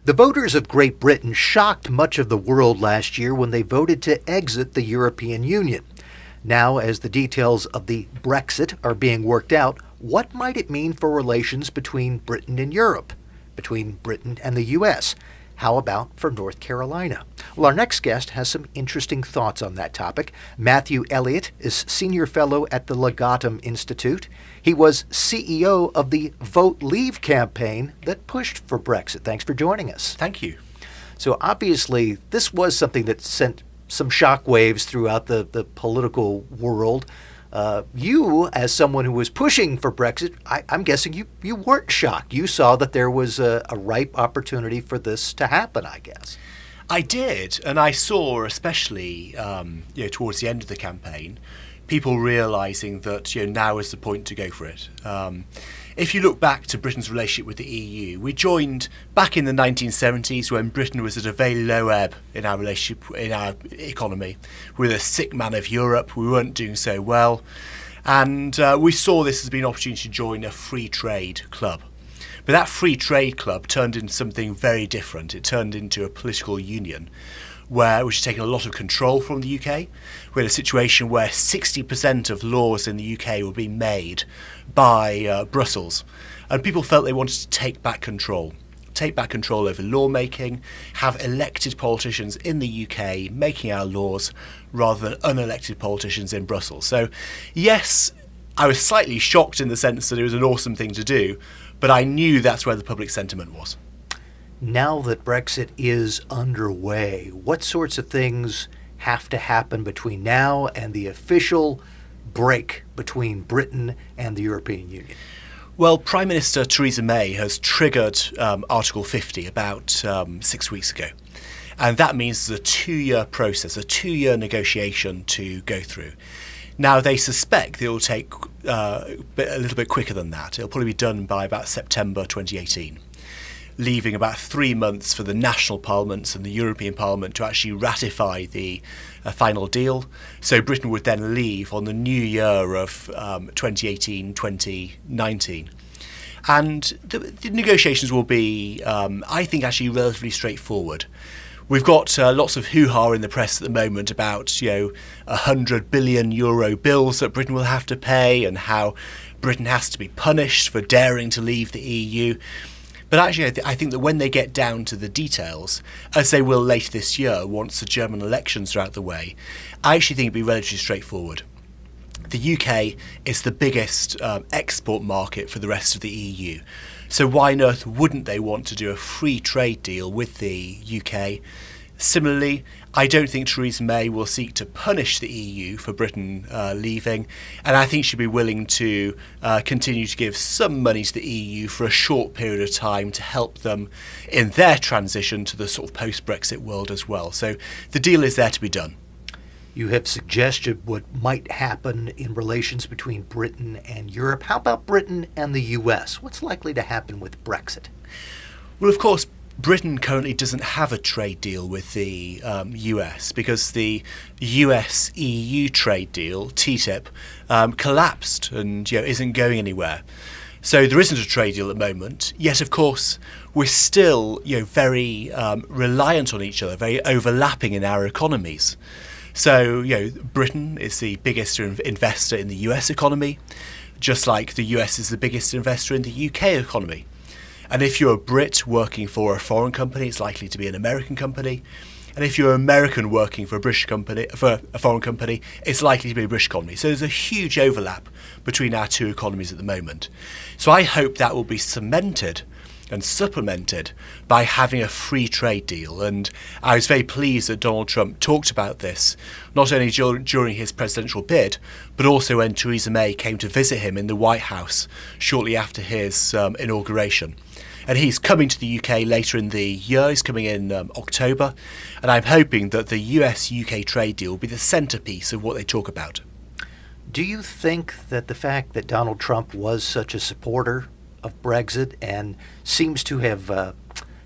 The voters of Great Britain shocked much of the world last year when they voted to exit the European Union. Now, as the details of the Brexit are being worked out, what might it mean for relations between Britain and Europe, between Britain and the U.S.? How about for North Carolina? Well, our next guest has some interesting thoughts on that topic. Matthew Elliott is Senior Fellow at the Legatum Institute. He was CEO of the Vote Leave campaign that pushed for Brexit. Thanks for joining us. Thank you. So obviously, this was something that sent some shockwaves throughout the political world. You, as someone who was pushing for Brexit, I'm guessing you weren't shocked. You saw that there was a ripe opportunity for this to happen, I guess. I did, and I saw, especially towards the end of the campaign, people realising that now is the point to go for it. If you look back to Britain's relationship with the EU, we joined back in the 1970s when Britain was at a very low ebb in our relationship, in our economy. We were the sick man of Europe, we weren't doing so well, and we saw this as being an opportunity to join a free trade club. But that free trade club turned into something very different. It turned into a political union which has taken a lot of control from the UK. We had a situation where 60% of laws in the UK were being made by Brussels, and people felt they wanted to take back control over lawmaking, have elected politicians in the UK making our laws rather than unelected politicians in Brussels. So yes, I was slightly shocked in the sense that it was an awesome thing to do, but I knew that's where the public sentiment was. Now that Brexit is underway, what sorts of things have to happen between now and the official break between Britain and the European Union? Well, Prime Minister Theresa May has triggered Article 50 about 6 weeks ago. And that means there's a 2-year process, a 2-year negotiation to go through. Now, they suspect it will take a little bit quicker than that. It'll probably be done by about September 2018. Leaving about 3 months for the national parliaments and the European Parliament to actually ratify the final deal. So Britain would then leave on the new year of 2018-2019. And the negotiations will be, I think, actually relatively straightforward. We've got lots of hoo-ha in the press at the moment about, €100 billion bills that Britain will have to pay and how Britain has to be punished for daring to leave the EU. But actually, I think that when they get down to the details, as they will later this year, once the German elections are out the way, I actually think it'll be relatively straightforward. The UK is the biggest export market for the rest of the EU. So why on earth wouldn't they want to do a free trade deal with the UK? Similarly, I don't think Theresa May will seek to punish the EU for Britain leaving, and I think she'll be willing to continue to give some money to the EU for a short period of time to help them in their transition to the sort of post-Brexit world as well. So the deal is there to be done. You have suggested what might happen in relations between Britain and Europe. How about Britain and the US? What's likely to happen with Brexit? Well, of course, Britain currently doesn't have a trade deal with the US because the US-EU trade deal, TTIP, collapsed and isn't going anywhere. So there isn't a trade deal at the moment, yet of course we're still very reliant on each other, very overlapping in our economies. So Britain is the biggest investor in the US economy, just like the US is the biggest investor in the UK economy. And if you're a Brit working for a foreign company, it's likely to be an American company. And if you're an American working for a British company, for a foreign company, it's likely to be a British company. So there's a huge overlap between our two economies at the moment. So I hope that will be cemented and supplemented by having a free trade deal. And I was very pleased that Donald Trump talked about this, not only during his presidential bid, but also when Theresa May came to visit him in the White House shortly after his inauguration. And he's coming to the UK later in the year. He's coming in October. And I'm hoping that the US-UK trade deal will be the centrepiece of what they talk about. Do you think that the fact that Donald Trump was such a supporter of Brexit and seems to have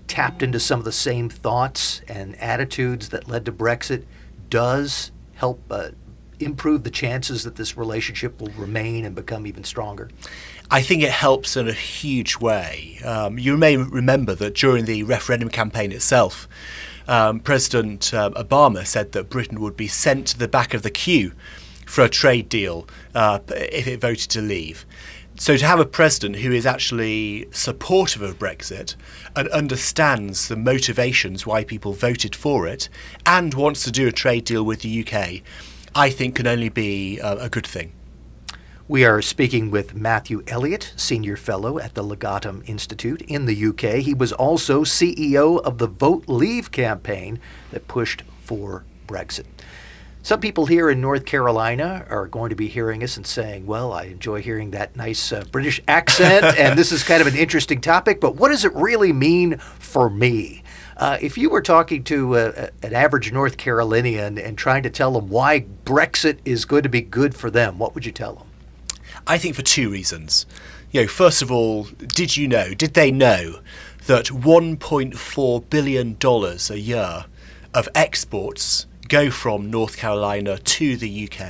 tapped into some of the same thoughts and attitudes that led to Brexit does help improve the chances that this relationship will remain and become even stronger? I think it helps in a huge way. You may remember that during the referendum campaign itself, President Obama said that Britain would be sent to the back of the queue for a trade deal if it voted to leave. So to have a president who is actually supportive of Brexit and understands the motivations why people voted for it and wants to do a trade deal with the UK, I think can only be a good thing. We are speaking with Matthew Elliott, Senior Fellow at the Legatum Institute in the UK. He was also CEO of the Vote Leave campaign that pushed for Brexit. Some people here in North Carolina are going to be hearing us and saying, well, I enjoy hearing that nice British accent, and this is kind of an interesting topic, but what does it really mean for me? If you were talking to an average North Carolinian and trying to tell them why Brexit is going to be good for them, what would you tell them? I think for two reasons. First of all, did they know that $1.4 billion a year of exports go from North Carolina to the UK?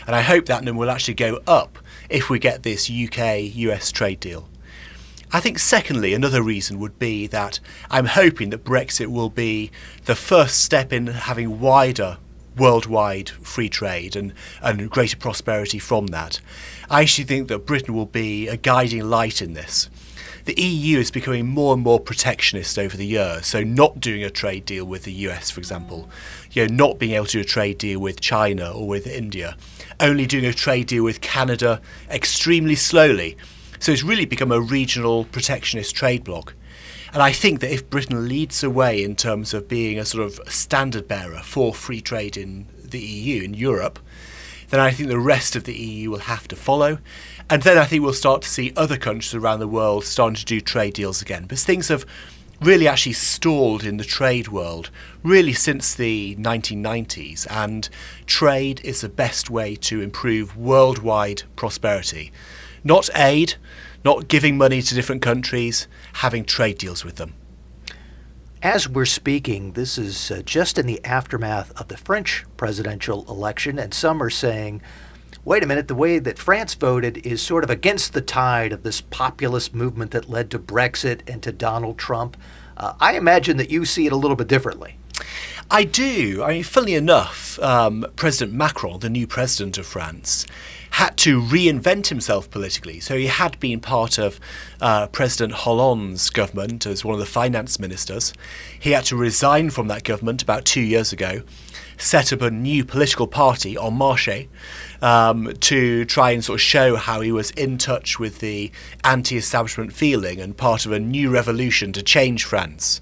And I hope that number will actually go up if we get this UK-US trade deal. I think secondly, another reason would be that I'm hoping that Brexit will be the first step in having wider worldwide free trade and greater prosperity from that. I actually think that Britain will be a guiding light in this. The EU is becoming more and more protectionist over the years, so not doing a trade deal with the US, for example, not being able to do a trade deal with China or with India, only doing a trade deal with Canada extremely slowly. So it's really become a regional protectionist trade bloc. And I think that if Britain leads the way in terms of being a sort of standard bearer for free trade in the EU, in Europe, then I think the rest of the EU will have to follow. And then I think we'll start to see other countries around the world starting to do trade deals again. Because things have really actually stalled in the trade world, really since the 1990s. And trade is the best way to improve worldwide prosperity. Not aid, not giving money to different countries, having trade deals with them. As we're speaking, this is just in the aftermath of the French presidential election, and some are saying, wait a minute, the way that France voted is sort of against the tide of this populist movement that led to Brexit and to Donald Trump. I imagine that you see it a little bit differently. I do. Funnily enough, President Macron, the new president of France, had to reinvent himself politically. So he had been part of President Hollande's government as one of the finance ministers. He had to resign from that government about 2 years ago, set up a new political party, En Marche, to try and sort of show how he was in touch with the anti-establishment feeling and part of a new revolution to change France.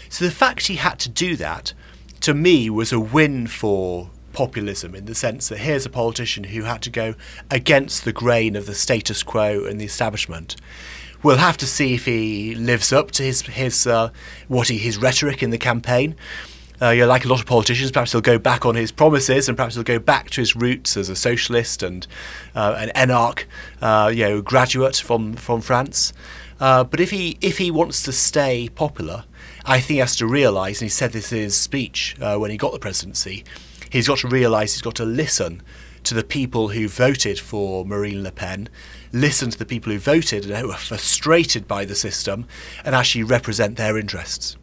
So the fact he had to do that, to me, was a win for populism, in the sense that here's a politician who had to go against the grain of the status quo and the establishment. We'll have to see if he lives up to his rhetoric in the campaign. Like a lot of politicians, perhaps he'll go back on his promises, and perhaps he'll go back to his roots as a socialist and an énarque, graduate from France. But if he wants to stay popular, I think he has to realise, and he said this in his speech when he got the presidency, he's got to realise he's got to listen to the people who voted for Marine Le Pen, listen to the people who voted and who are frustrated by the system, and actually represent their interests.